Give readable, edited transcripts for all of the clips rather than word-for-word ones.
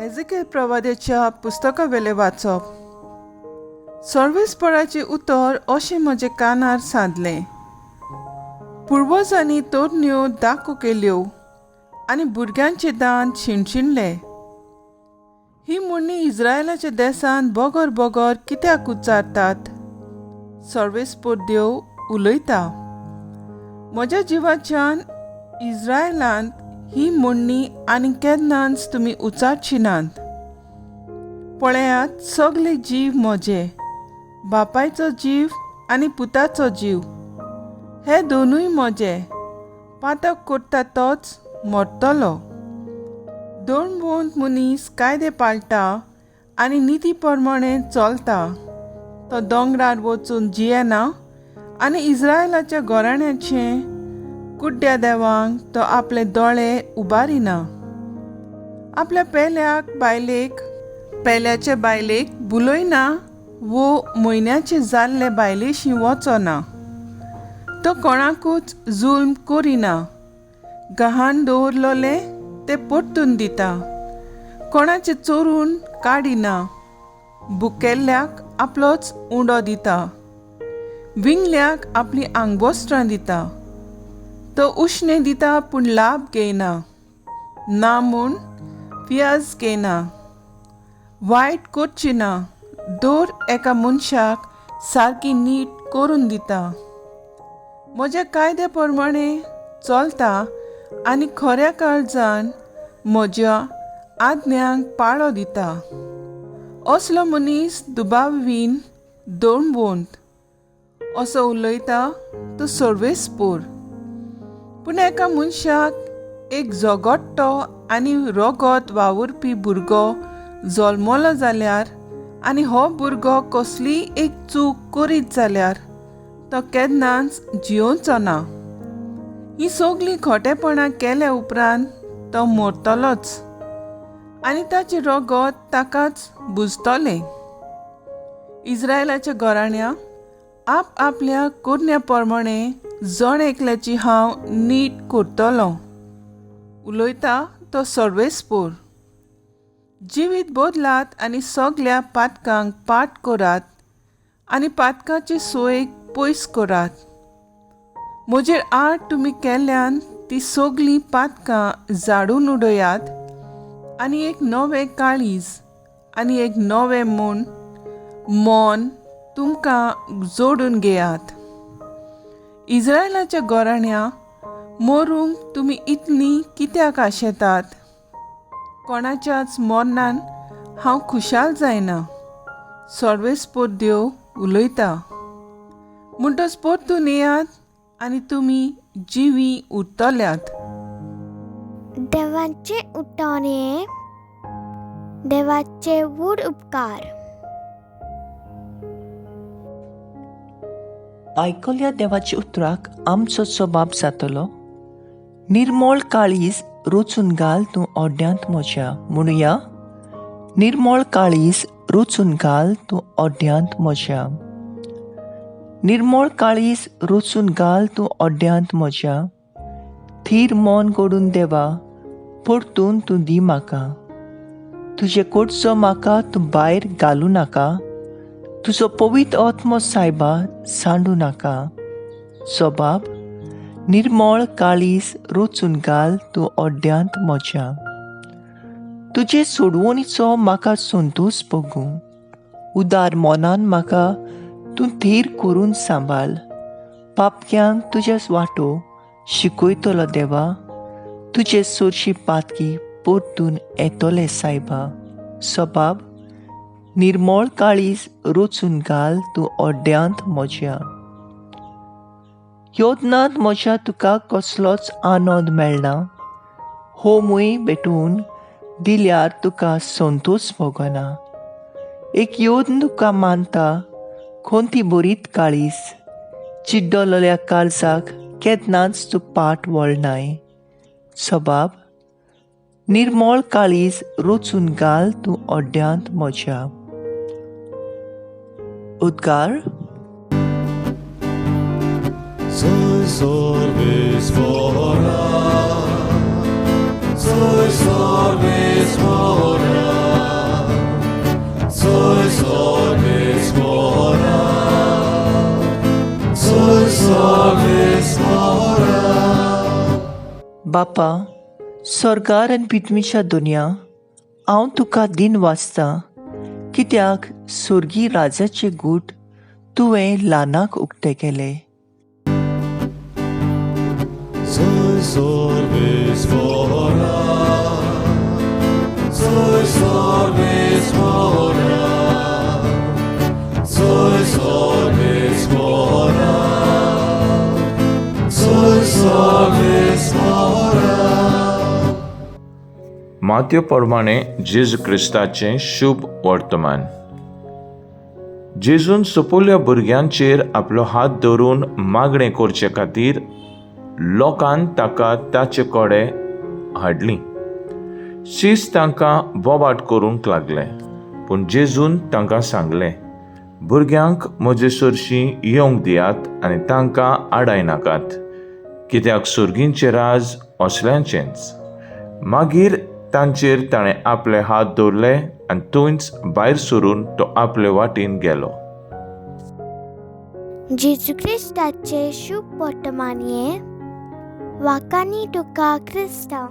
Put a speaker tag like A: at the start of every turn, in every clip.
A: Ezekiel प्रवाद्याच्या पुस्तका वेले वाचप. सर्वेस्पराचे उतर अशें म्हजे कानार सादले. पुर्वजांनी तोरण्यो दाखो केल्यो आनी भुरग्यांचे दांत शिणशिणले. ही म्हणणी इस्रायलाच्या देशांत बोगोर बोगोर कित्याक उच्चारतात? सर्वेस्पर देव उलयता. म्हज्या जिवाच्यान इस्रायलांत ही म्हणणी आनी केन्नाच तुमी उच्चारची नात. पळयात, सगळे जीव म्हजे, बापायचो जीव आनी पुताचो जीव, हे दोनूय म्हजे. पातक करता तोच मरतलो. दोन मनीस कायदे पाळटा आनी निती प्रमाणे चलता तो दोंगरार वचून जियेना आनी इस्रायलाच्या घराण्याचे कुड्ड्या देवांक तो आपले दोळे उबारिना. आपल्या पेल्याचे बायलेक बुलयना वो म्हयन्याचे जाल्ले बायलेशी वचना. तो कोणाकूच जुल्म करिना. गहाण दवरलोले ते परतून दिता. कोणाचे चोरून काडिना. भुकेल्ल्याक आपलोच उंडो दिता. विंगल्याक आपली आंगवस्त्रां दिता. तो उश्णे दिता पूण लाभ घेयना, ना म्हूण पियाज घेयना. वायट करची ना, दर एका मनशाक सारकी नीट करून दिता. म्हज्या कायद्या प्रमाणे चलता आनी खऱ्या काळजान म्हज्या आज्ञांक पाळो दिता. असलो मनीस दुबावीन दोणवंत असो उलयता तो सर्वेस्पर. पूण एका मनशाक एक झगडटो आनी रोगत वावुरपी भुरगो जल्मलो जाल्यार आनी हो भुरगो कसलीय एक चूक करीत जाल्यार तो केन्नाच जियोचो ना. ही सगळीं खोटेपणां केल्या उपरांत तो मरतलोच आनी ताचे रोगत ताकाच भुजतलें. इस्रायलाच्या घराण्या आपल्या करण्या प्रमाणे जण एकल्याची हांव नीट करतलो, उलयता तो सर्वेस्पर. जिवीत बदलात आनी सगळ्या पातकांक पाट करात आनी पातकाची सोयेक पयस करात. म्हजेर आड तुमी केल्ल्यान ती सगळीं पातकां झाडून उडयात आनी एक नवें काळीज आनी एक नवें मन तुमकां जोडून घेयात. इस्रायलाच्या घराण्या, मरूंक तुमी इतलीं कित्याक आशेतात? कोणाच्याच मरणान हांव खुशाल जायना, सर्वेस्पर देव उलयता. म्हणटच परतून येयात आनी तुमी जिवी उरतल्यात.
B: देवाचे उठणे, देवाचे व्हड उपकार.
C: आयकल्या देवाच्या उतराक आमचो जबाब जातलो. निर्मळ काळीज रुचून घाल तूं ओड्यांत म्हज्या. म्हणुया, निर्मळ काळीज रुचून घाल तूं ओड्यांत म्हज्या. निर्मळ काळीज रुचून घाल तूं ओड्यांत म्हज्या. थीर मन घडून देवा, परतून तूं दी म्हाका. तुजे कडचो म्हाका तूं भायर घालूं नाका. तुजो पवित्र आत्मो सायबा सांडू नाका. जबाब: निर्मळ काळीज रुचून घाल तूं ओड्यांत म्हज्या. तुजे सोडवणीचो म्हाका संतोश भोगूं. उदार मनान म्हाका तूं थीर करून सांबाळ. पापक्यांक तुजेच वाटो शिकयतलो देवा. तुजे चडशी पातकी परतून येतले सायबा. जबाब: निर्मळ काळीज रुचून घाल तूं ओड्यांत म्हज्या. योजनांत म्हज्या तुका कसलोच आनंद मेळना. होमूय भेटून दिल्यार तुका संतोश भोगना. एक योजन तुका मानता, कोणती बरीत काळीज. चिड्डलोल्या काळजाक केन्नाच तूं पाट वळनाय. जबाब: निर्मळ काळीज रुचून घाल तूं ओड्यांत म्हज्या. उद्गार.
D: Soy sorvesvora, soy sorvesvora.
C: बापा, स्वर्गार आनी पितमीच्या दुनिया, हांव तुका दिन वाचतां, कित्याक सुर्गी राजाचे गूट तुवें ल्हानाक उक्ते केले.
D: Soy sorbes fora, soy sorbes fora, soy sorbes fora, soy sorbes fora.
E: माथ्यो प्रमाणे जेजू क्रिस्ताचें शुभ वर्तमान. जेजून सोपोल्या भुरग्यांचेर आपलो हात धरून मागणें करचे खातीर लोकांन ताका ताचे कडेन हाडली. शीस तांकां बोबाट करूंक लागले, पूण जेजून तांकां सांगलें, भुरग्यांक म्हजे सरशीं येवंक दियात आनी तांकां आडायनाकात, कित्याक सुर्गींचें राज असल्यांचेंच. मागीर तांचेर ताणें आपले हात दवरले आनी थंयच भायर सरून तो आपले वाटेन गेलो.
B: जेजू क्रिस्ताचे शुभ वर्तमानये वाकानी तुका क्रिस्ता.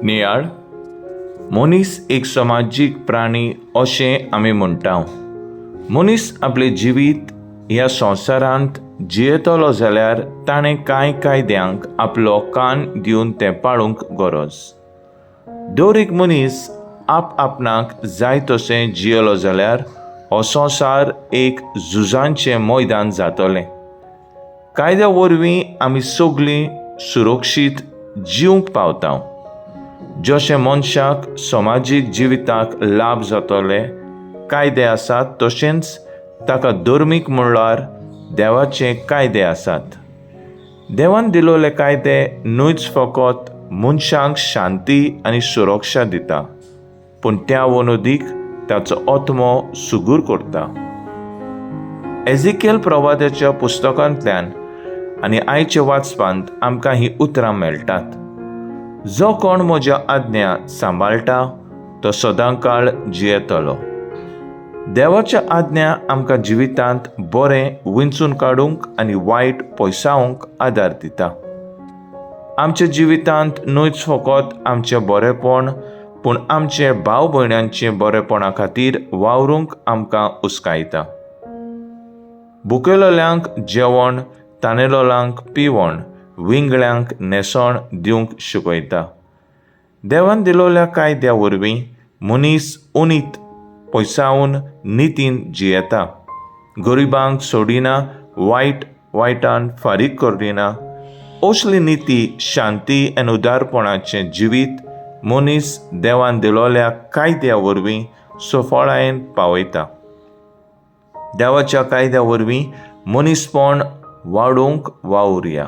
E: नियाळ, मनीस एक समाजीक प्राणी अशें आमी म्हणटा. मनीस आपलें जिवीत ह्या संवसारांत जियेतलो जाल्यार ताणें कांय कायद्यांक आपलो कान दिवन तें पाळूंक गरज. दर एक मनीस आपणाक जाय तशें जियेलो जाल्यार हो संवसार एक झुजांचें मैदान जातलें. कायद्या वरवीं आमी सगळीं सुरक्षीत जिवंक पावता. जशें मनशाक समाजीक जिविताक लाभ जातले कायदे आसात, तशेंच ताका धर्मीक म्हणल्यार देवाचे कायदे आसात. देवान दिलोले कायदे न्हूच फकत मनशांक शांती आनी सुरक्षा दिता, पूण त्या वनोदीक ताचो आत्मो सुगूर करता. एजिकेल प्रवाद्याच्या पुस्तकांतल्यान आनी आयच्या वाचपांत आमकां ही उतरां मेळटात. जो कोण म्हज्या आज्ञा सांबाळटा तो सदांकाळ जियेतलो. देवाच्या आज्ञा आमकां जिवितांत बरें विंचून काडूंक आनी वायट पयसावंक आदार दिता. आमच्या जिवितांत न्हूच फकत आमचें बरेंपण, पूण आमचे भाव भयणांचे बरेपणा खातीर वावरूंक आमकां उस्कायता. भुकेलोल्यांक जेवण, तानेलोल्यांक पिवण, विंगळ्यांक न्हेसण दिवंक शिकयता. देवान दिलोल्या कायद्या वरवीं मनीस उणीत पयसावन नितीन जियेता. गरिबांक सोडिना, वायटान फारीक करिना. असली निती, शांती आनी उदारपणाचें जिवीत मनीस देवान दिलोल्या कायद्या वरवीं सफळायेन पावयता. देवाच्या कायद्या वरवीं मनीसपण वाडोवंक वावुरया.